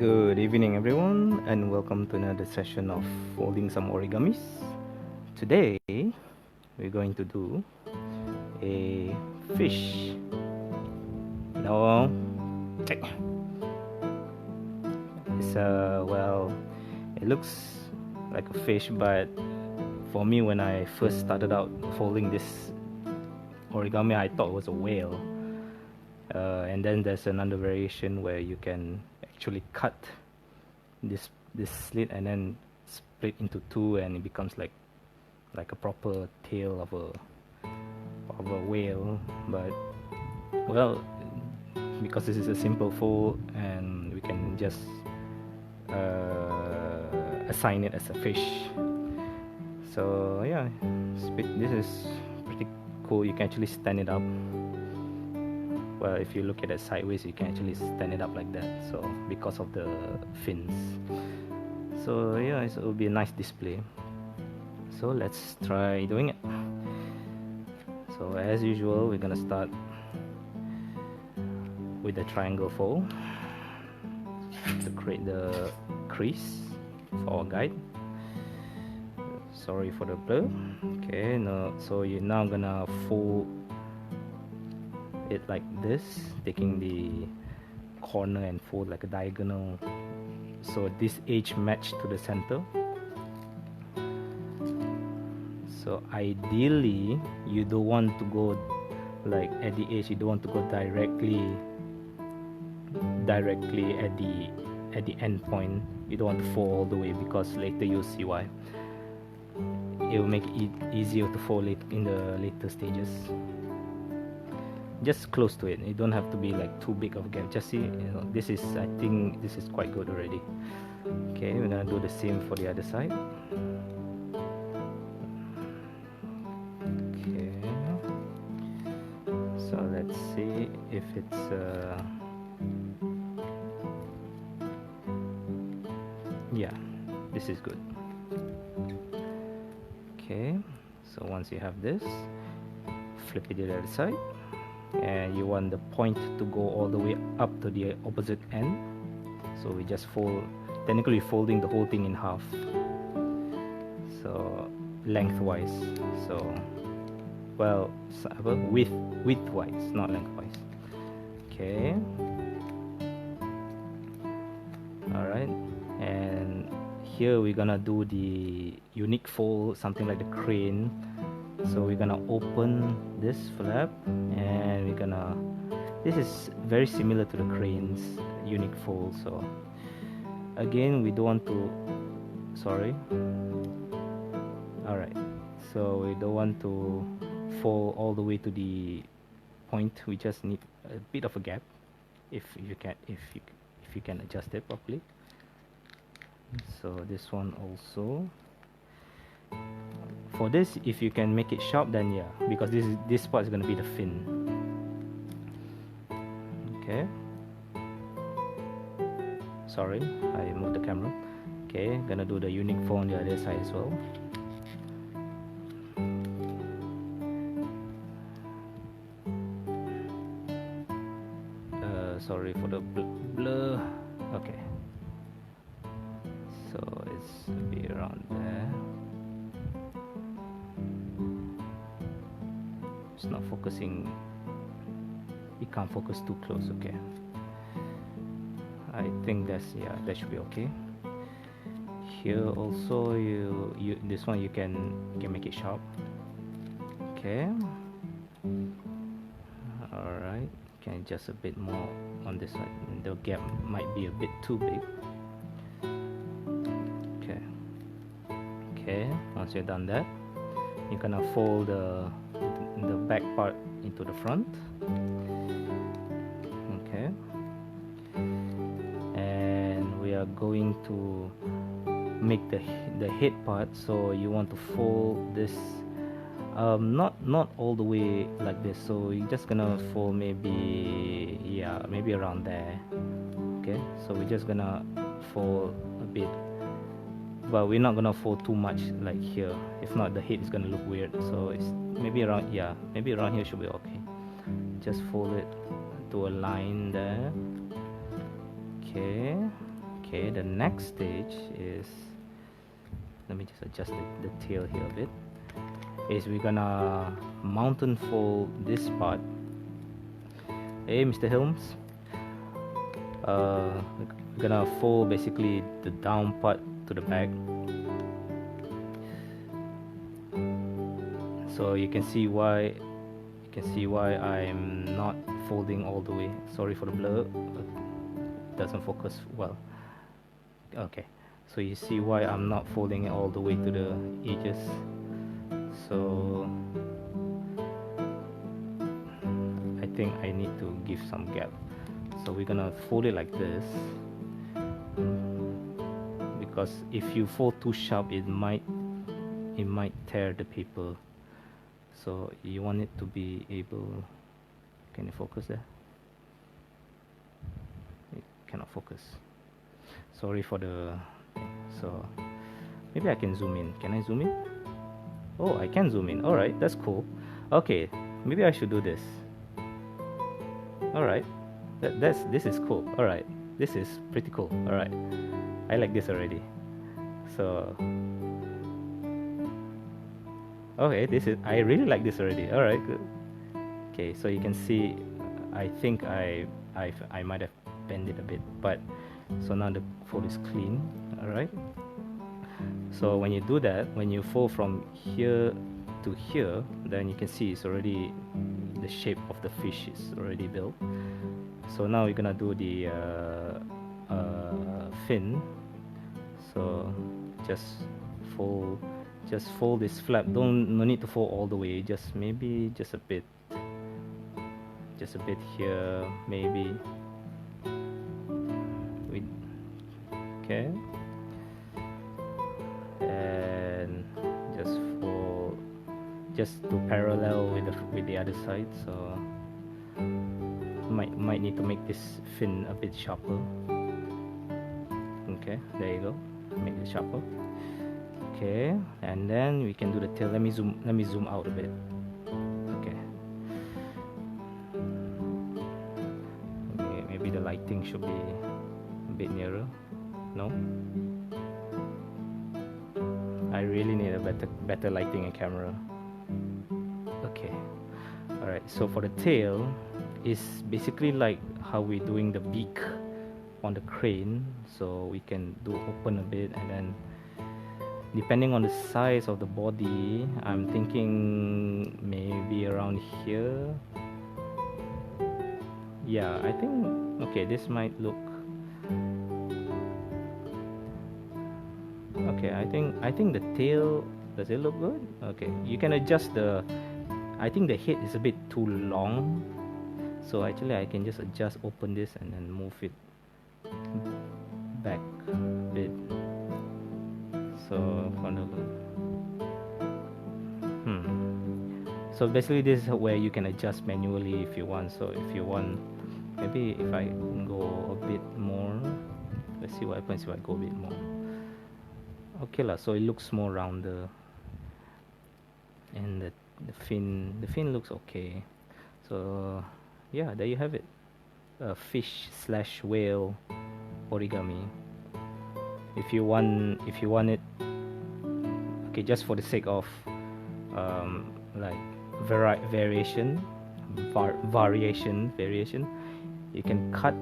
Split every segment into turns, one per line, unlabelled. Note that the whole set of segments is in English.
Good evening everyone, and welcome to another session of folding some origamis. Today we're going to do a fish. No, check. It's well, it looks like a fish, but for me, when I first started out folding this origami, I thought it was a whale. And then there's another variation where you can actually cut this slit and then split into two, and it becomes like a proper tail of a whale. But well, because this is a simple fold and we can just assign it as a fish. So yeah, this is pretty cool. You can actually stand it up. Well, if you look at it sideways, you can actually stand it up like that, so because of the fins. So yeah, it will be a nice display. So let's try doing it. So as usual, we're gonna start with the triangle fold to create the crease for our guide. Sorry for the blur. Okay, no, so you're now gonna fold it like this, taking the corner and fold like a diagonal, so this edge match to the center. So ideally you don't want to go like at the edge, you don't want to go directly at the end point. You don't want to fold all the way, because later you'll see why. It will make it easier to fold it in the later stages. Just close to it. You don't have to be like too big of a gap. Just see, this is, I think this is quite good already. Okay, we're gonna do the same for the other side. Okay, so let's see if it's yeah, this is good. Okay, so once you have this, flip it to the other side, and you want the point to go all the way up to the opposite end. So we just fold, technically folding the whole thing in half, so lengthwise. So well, widthwise, not lengthwise. Okay, all right. And here we're gonna do the unique fold, something like the crane. So we're gonna open this flap, and we're gonna, this is very similar to the crane's unique fold. So again, we don't want to, sorry, all right, so we don't want to fold all the way to the point. We just need a bit of a gap, if you can adjust it properly. So this one also, for this, if you can make it sharp, then yeah, because this part is going to be the fin. Okay, sorry, I moved the camera. Okay, gonna do the unique fold on the other side as well. Sorry for the blur. Okay, so it's be around there. It's not focusing, you can't focus too close. Okay, I think that's, yeah, that should be okay. Here also, you this one you can make it sharp. Okay, all right, can adjust a bit more on this side. The gap might be a bit too big. Okay, once you're done that, you're gonna fold the back part into the front. Okay, and we are going to make the head part. So you want to fold this not all the way like this, so you're just gonna fold maybe, yeah, maybe around there. Okay, so we're just gonna fold a bit, but we're not gonna fold too much like here. If not, the head is gonna look weird. So it's maybe around, yeah, maybe around here should be okay. Just fold it to a line there. Okay, Okay, the next stage is, let me just adjust the tail here a bit, is we're gonna mountain fold this part. Hey, Mr. Helms, we're gonna fold basically the down part to the back, so you can see why I'm not folding all the way. Sorry for the blur, it doesn't focus well. Okay, so you see why I'm not folding it all the way to the edges. So I think I need to give some gap. So we're gonna fold it like this, because if you fold too sharp, it might tear the paper. So you want it to be able. Can you focus there? It cannot focus. Sorry for the. So maybe I can zoom in. Can I zoom in? Oh, I can zoom in. All right, that's cool. Okay, maybe I should do this. All right, this is cool. All right, this is pretty cool. All right, I like this already. So okay, I really like this already. All right, good. Okay, so you can see, I think I might have bent it a bit, but so now the fold is clean. All right. So when you do that, when you fold from here to here, then you can see it's already, the shape of the fish is already built. So now we're gonna do the fin. So just fold this flap. No need to fold all the way. Just maybe just a bit here, maybe. Okay. And just fold, just to parallel with the other side. So might need to make this fin a bit sharper. Okay, there you go. Make it sharper. Okay, and then we can do the tail. Let me zoom out a bit. Okay. Okay, maybe the lighting should be a bit nearer. No? I really need a better lighting and camera. Okay. Alright, so for the tail, is basically like how we're doing the beak on the crane. So we can do open a bit, and then depending on the size of the body, I'm thinking maybe around here. Yeah, I think, okay, this might look okay. I think the tail, does it look good? Okay, you can adjust I think the head is a bit too long, so actually I can just adjust, open this, and then move it back a bit. So so basically this is where you can adjust manually if you want. So if you want, maybe if I go a bit more, let's see what happens if I go a bit more. Okay lah, so it looks more rounder, and the fin looks okay. So yeah, there you have it, a fish / whale origami. If you want it, okay, just for the sake of like variation, you can cut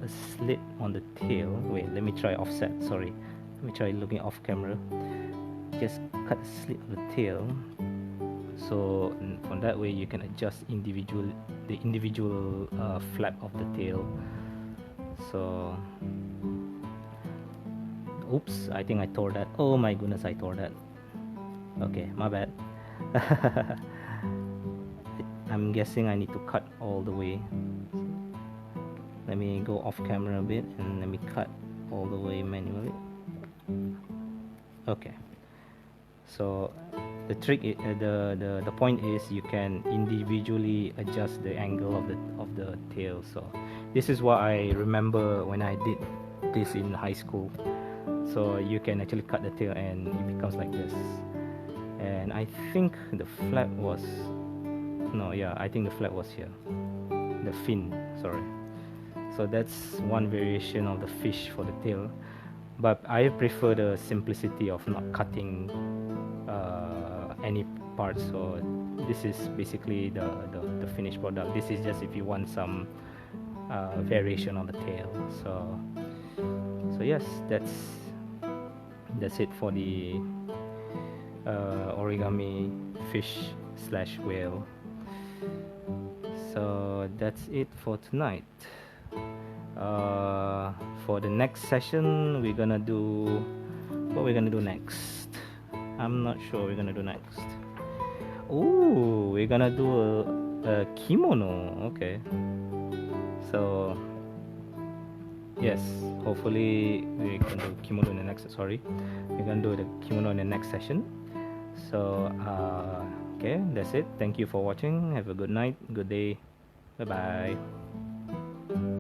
a slit on the tail. Wait, let me try offset. Sorry, let me try looking off camera. Just cut a slit on the tail, so from that way you can adjust the individual flap of the tail. So oops, I think I tore that. Oh my goodness, I tore that. Okay, my bad. I'm guessing I need to cut all the way. Let me go off camera a bit and let me cut all the way manually. Okay, so the trick the point is you can individually adjust the angle of the tail. So this is what I remember when I did this in high school. So you can actually cut the tail and it becomes like this. And I think the flap was, no, yeah, I think the flap was here, the fin, sorry. So that's one variation of the fish for the tail, but I prefer the simplicity of not cutting any parts. So this is basically the finished product. This is just if you want some variation on the tail. So yes, that's it for the origami fish / whale. So that's it for tonight. For the next session, we're gonna do what we're gonna do next. I'm not sure what we're gonna do next. Oh, we're gonna do a kimono. Okay. So yes, hopefully we can do kimono in the next. Sorry, we're gonna do the kimono in the next session. So okay, that's it. Thank you for watching. Have a good night, good day. Bye bye.